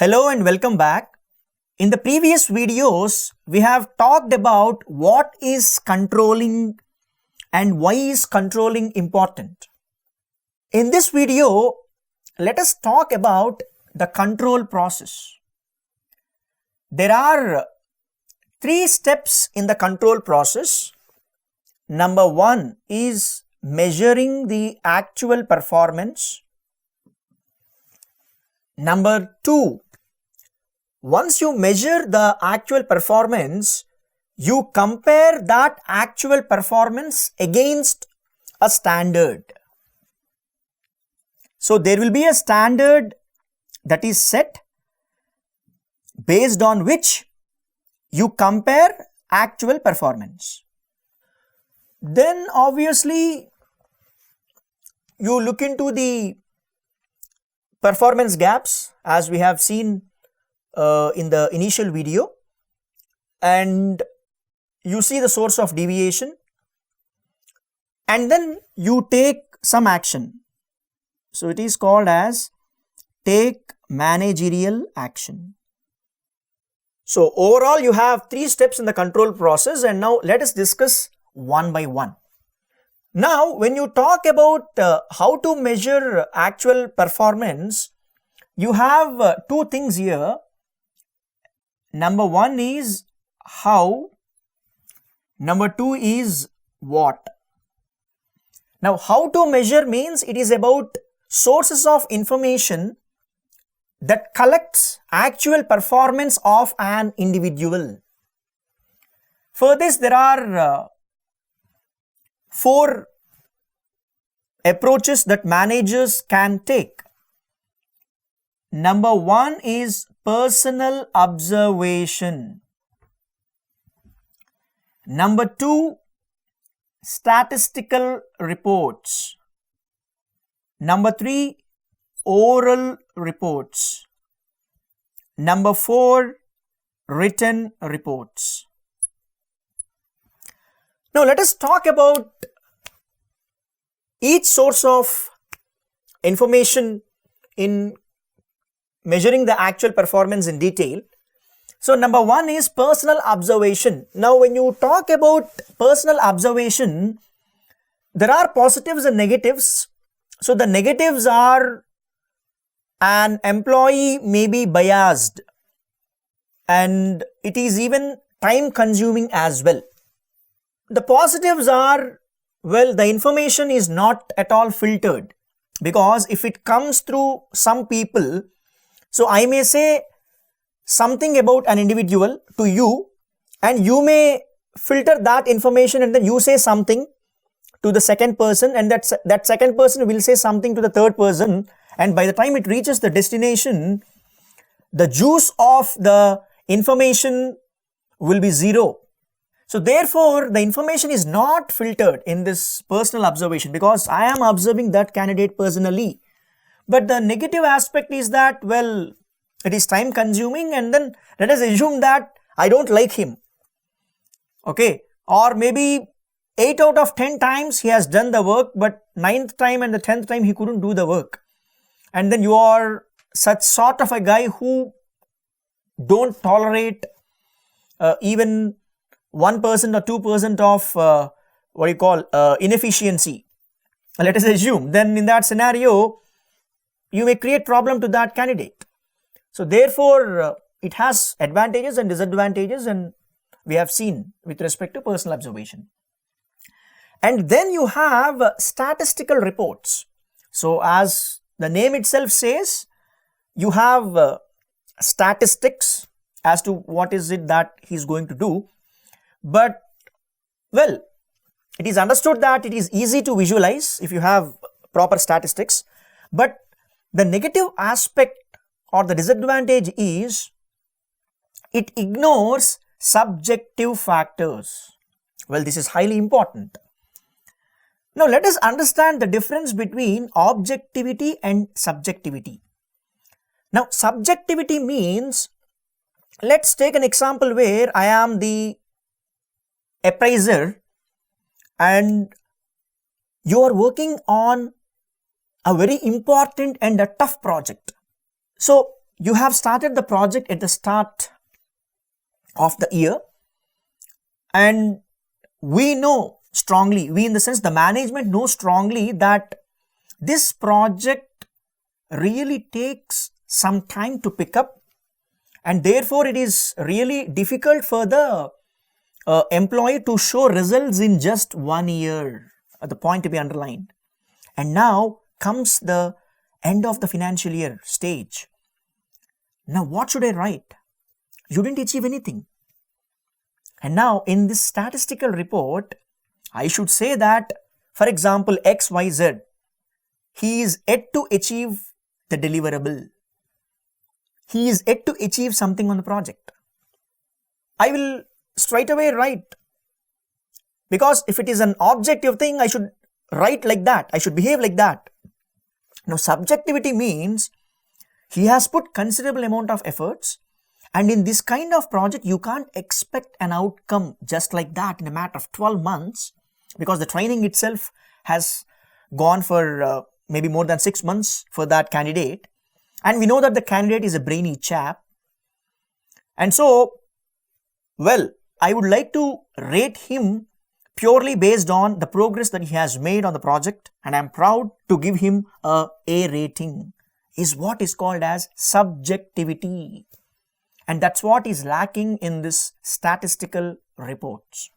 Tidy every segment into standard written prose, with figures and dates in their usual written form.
Hello and welcome back. In the previous videos, we have talked about what is controlling and why is controlling important. In this video, let us talk about the control process. There are 3 steps in the control process. Number 1 is measuring the actual performance. Number 2, once you measure the actual performance, you compare that actual performance against a standard. So there will be a standard that is set based on which you compare actual performance. Then obviously you look into the performance gaps as we have seen in the initial video, and you see the source of deviation, and then you take some action. So it is called as take managerial action. So overall you have 3 steps in the control process, and now let us discuss one by one. Now when you talk about how to measure actual performance, you have 2 things here. Number 1 is how, number 2 is what. Now how to measure means it is about sources of information that collects actual performance of an individual. For this there are 4 approaches that managers can take. Number 1 is personal observation. Number 2, statistical reports. Number 3, oral reports. Number 4, written reports. Now let us talk about each source of information in measuring the actual performance in detail. So number 1 is personal observation. Now when you talk about personal observation, there are positives and negatives. So the negatives are an employee may be biased, and it is even time consuming as well. The positives are, well, the information is not at all filtered, because if it comes through some people, so I may say something about an individual to you, and you may filter that information, and then you say something to the second person, and that second person will say something to the third person, and by the time it reaches the destination, the juice of the information will be 0. So therefore the information is not filtered in this personal observation, because I am observing that candidate personally. But the negative aspect is that, well, it is time consuming, and then let us assume that I don't like him. Okay, or maybe 8 out of 10 times he has done the work, but 9th time and the 10th time he couldn't do the work. And then you are such sort of a guy who don't tolerate even 1% or 2% of inefficiency. Let us assume, then in that scenario you may create problem to that candidate. So therefore it has advantages and disadvantages, and we have seen with respect to personal observation. And then you have statistical reports. So as the name itself says, you have statistics as to what is it that he is going to do. But well, it is understood that it is easy to visualize if you have proper statistics, but the negative aspect or the disadvantage is it ignores subjective factors. Well, this is highly important. Now let us understand the difference between objectivity and subjectivity. Now subjectivity means, let's take an example where I am the appraiser and you are working on a very important and a tough project. So you have started the project at the start of the year, and we know strongly, we in the sense the management knows strongly that this project really takes some time to pick up, and therefore it is really difficult for the employee to show results in just 1 year, the point to be underlined. And now comes the end of the financial year stage. Now what should I write? You didn't achieve anything. And now in this statistical report, I should say that, for example, XYZ, he is yet to achieve the deliverable. He is yet to achieve something on the project. I will straight away write, because if it is an objective thing, I should write like that. I should behave like that. Now, subjectivity means he has put considerable amount of efforts, and in this kind of project, you can't expect an outcome just like that in a matter of 12 months, because the training itself has gone for maybe more than 6 months for that candidate. And we know that the candidate is a brainy chap. And so, well, I would like to rate him purely based on the progress that he has made on the project, and I am proud to give him a A rating, is what is called as subjectivity. And that's what is lacking in this statistical reports.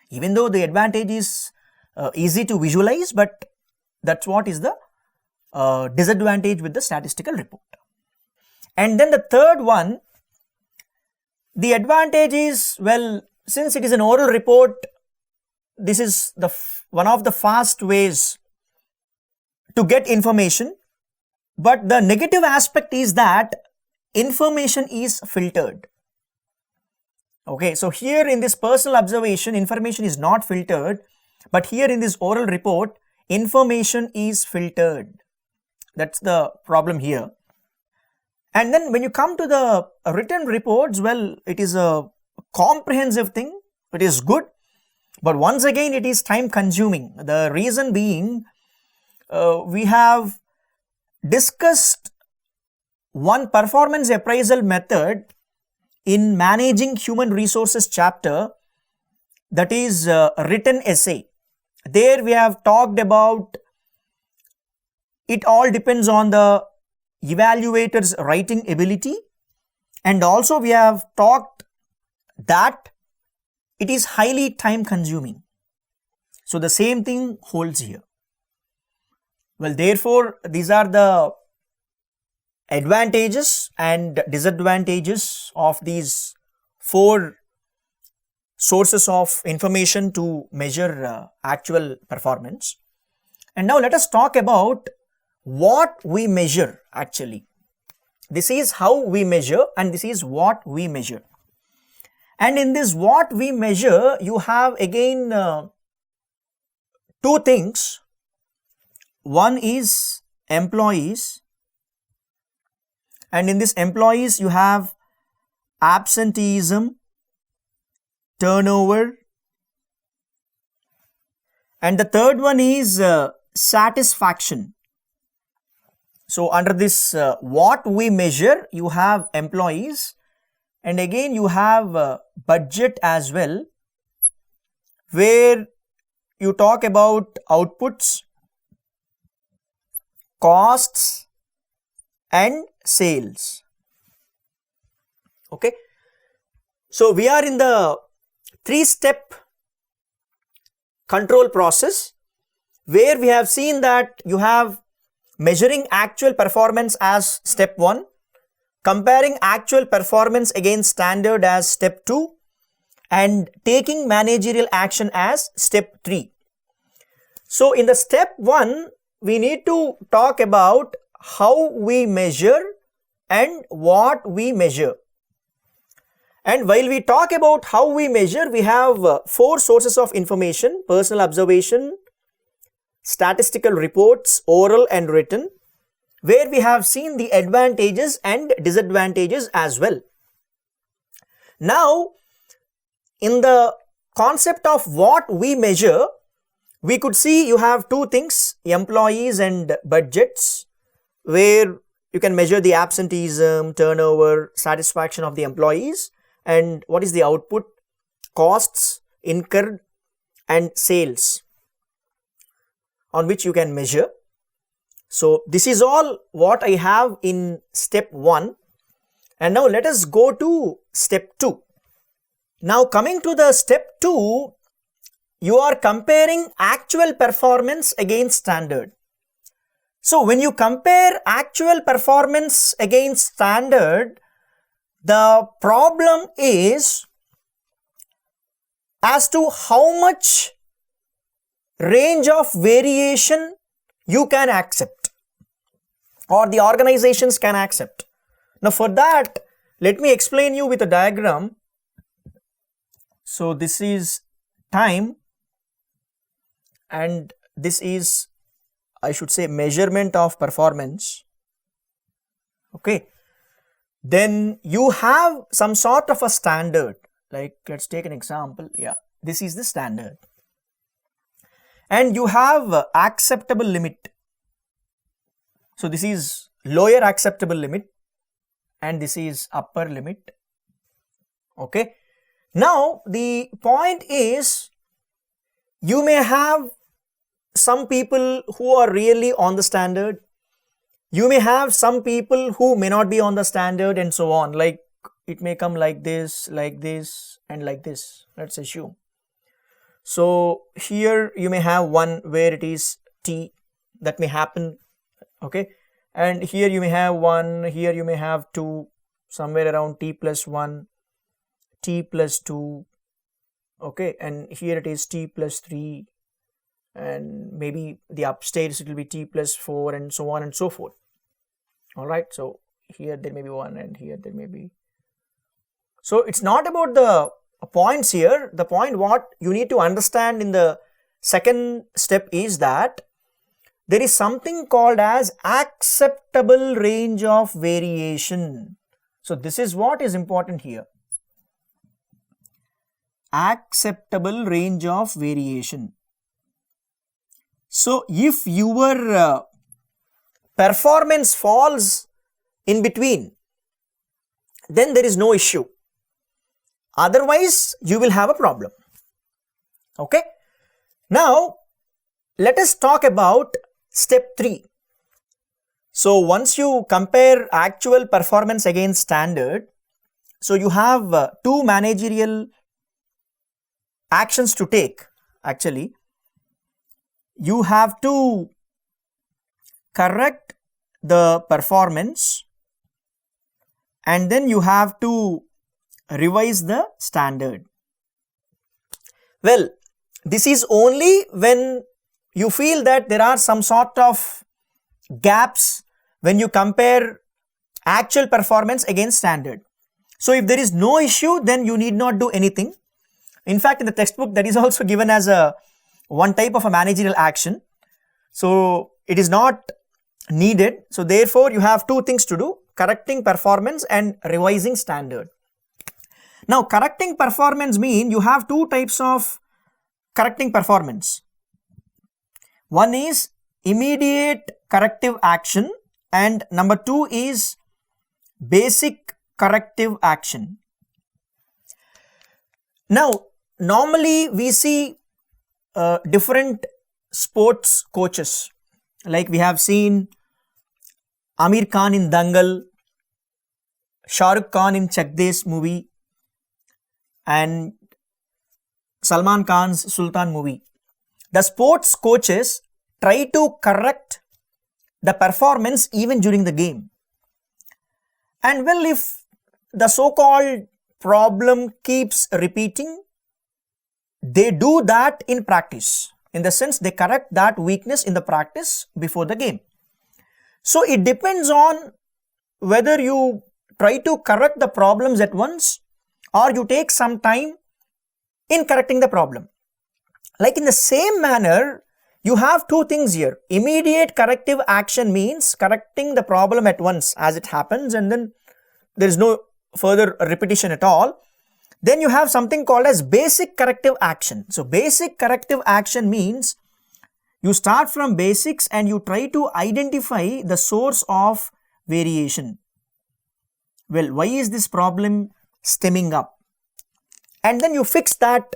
Even though the advantage is easy to visualize, but that's what is the disadvantage with the statistical report. And then the third one, the advantage is, well, since it is an oral report, this is the one of the fast ways to get information. But the negative aspect is that information is filtered. Okay, so here in this personal observation, information is not filtered, but here in this oral report, information is filtered. That's the problem here. And then when you come to the written reports, well, it is a comprehensive thing. It is good, but once again, it is time consuming. The reason being, we have discussed one performance appraisal method in managing human resources chapter, that is written essay. There we have talked about it all depends on the evaluator's writing ability, and also we have talked that it is highly time consuming. So the same thing holds here. Well, therefore, these are the advantages and disadvantages of these 4 sources of information to measure actual performance. And now let us talk about what we measure actually. This is how we measure, and this is what we measure. And in this what we measure, you have again 2 things. One is employees, and in this employees you have absenteeism, turnover, and the third one is satisfaction. So under this what we measure, you have employees, and again you have budget as well, where you talk about outputs, costs and sales. Okay, so we are in the 3-step control process, where we have seen that you have measuring actual performance as step 1, comparing actual performance against standard as step 2, and taking managerial action as step 3. So in the step 1, we need to talk about how we measure and what we measure. And while we talk about how we measure, we have 4 sources of information: personal observation, statistical reports, oral and written, where we have seen the advantages and disadvantages as well. Now, in the concept of what we measure, we could see you have 2 things, employees and budgets, where you can measure the absenteeism, turnover, satisfaction of the employees, and what is the output, costs incurred, and sales on which you can measure. So this is all what I have in step 1. And now let us go to step 2. Now coming to the step 2, you are comparing actual performance against standard. So when you compare actual performance against standard, the problem is as to how much range of variation you can accept or the organizations can accept. Now for that, let me explain you with a diagram. So this is time and this is, I should say, measurement of performance. Okay. Then you have some sort of a standard, like let's take an example. Yeah, this is the standard. And you have acceptable limit. So this is lower acceptable limit and this is upper limit. Okay. Now the point is, you may have some people who are really on the standard. You may have some people who may not be on the standard and so on. Like it may come like this and like this. Let's assume. So here you may have one where it is T, that may happen. Okay. And here you may have one, here you may have two, somewhere around T plus 1, T plus 2. Okay. And here it is T plus 3. And maybe the upstairs it will be T plus 4 and so on and so forth. Alright, so here there may be 1 and here there may be. So it's not about the points here. The point what you need to understand in the second step is that there is something called as acceptable range of variation. So this is what is important here. Acceptable range of variation. So if your performance falls in between, then there is no issue. Otherwise, you will have a problem. Okay. Now, let us talk about step 3. So once you compare actual performance against standard, so you have 2 managerial actions to take actually. You have to correct the performance and then you have to revise the standard. Well, this is only when you feel that there are some sort of gaps when you compare actual performance against standard. So if there is no issue, then you need not do anything. In fact, in the textbook that is also given as a one type of a managerial action. So it is not needed. So therefore you have 2 things to do: correcting performance and revising standard. Now correcting performance mean you have 2 types of correcting performance. One is immediate corrective action and number 2 is basic corrective action. Now normally we see different sports coaches, like we have seen Amir Khan in Dangal, Shah Rukh Khan in Chak Desh movie and Salman Khan's Sultan movie. The sports coaches try to correct the performance even during the game. And well, if the so-called problem keeps repeating, they do that in practice. In the sense, they correct that weakness in the practice before the game. So it depends on whether you try to correct the problems at once or you take some time in correcting the problem. Like in the same manner, you have 2 things here. Immediate corrective action means correcting the problem at once as it happens and then there is no further repetition at all. Then you have something called as basic corrective action. So basic corrective action means you start from basics and you try to identify the source of variation. Well, why is this problem stemming up? And then you fix that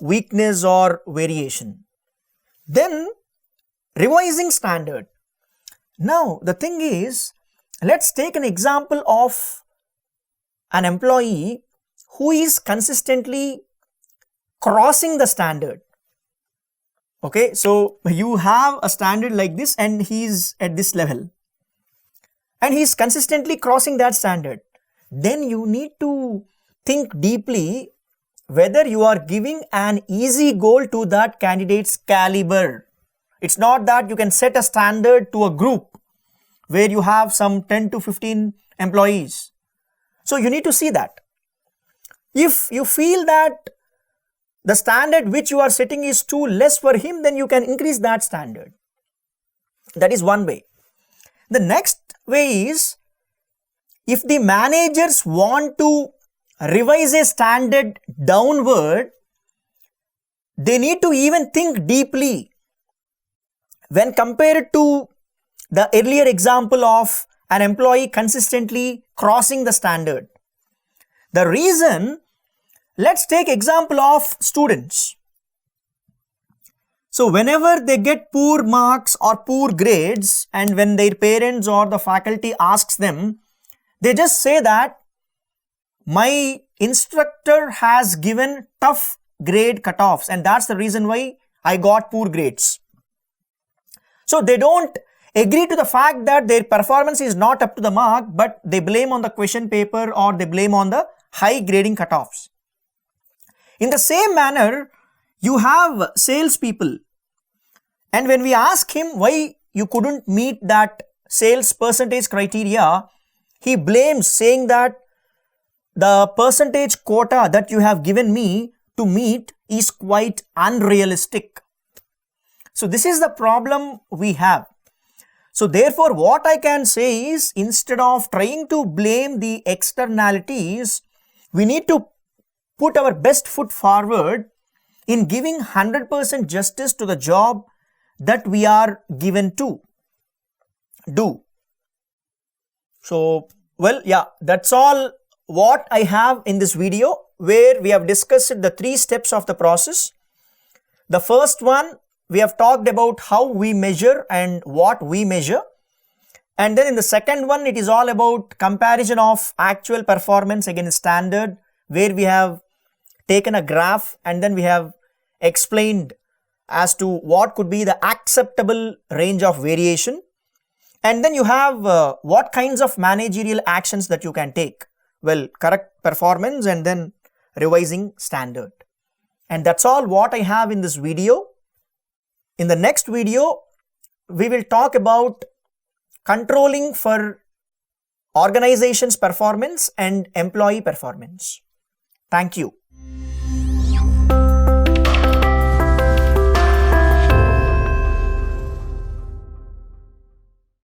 weakness or variation. Then revising standard. Now the thing is, let's take an example of an employee who is consistently crossing the standard. Okay, so you have a standard like this and he's at this level and he's consistently crossing that standard. Then you need to think deeply whether you are giving an easy goal to that candidate's caliber. It's not that you can set a standard to a group where you have some 10 to 15 employees. So you need to see that. If you feel that the standard which you are setting is too less for him, then you can increase that standard. That is one way. The next way is, if the managers want to revise a standard downward, they need to even think deeply when compared to the earlier example of an employee consistently crossing the standard. The reason, let's take example of students. So whenever they get poor marks or poor grades, and when their parents or the faculty asks them, they just say that my instructor has given tough grade cutoffs and that's the reason why I got poor grades. So they don't agree to the fact that their performance is not up to the mark, but they blame on the question paper or they blame on the high grading cutoffs. In the same manner, you have salespeople, and when we ask him why you couldn't meet that sales percentage criteria, he blames, saying that the percentage quota that you have given me to meet is quite unrealistic. So this is the problem we have. So therefore, what I can say is, instead of trying to blame the externalities, we need to put our best foot forward in giving 100% justice to the job that we are given to do. So, well, yeah, that's all what I have in this video, where we have discussed the 3 steps of the process. The first one, we have talked about how we measure and what we measure. And then in the second one, it is all about comparison of actual performance against standard, where we have taken a graph and then we have explained as to what could be the acceptable range of variation. And then you have what kinds of managerial actions that you can take. Well, correct performance and then revising standard. And that's all what I have in this video. In the next video, we will talk about controlling for organization's performance and employee performance. Thank you.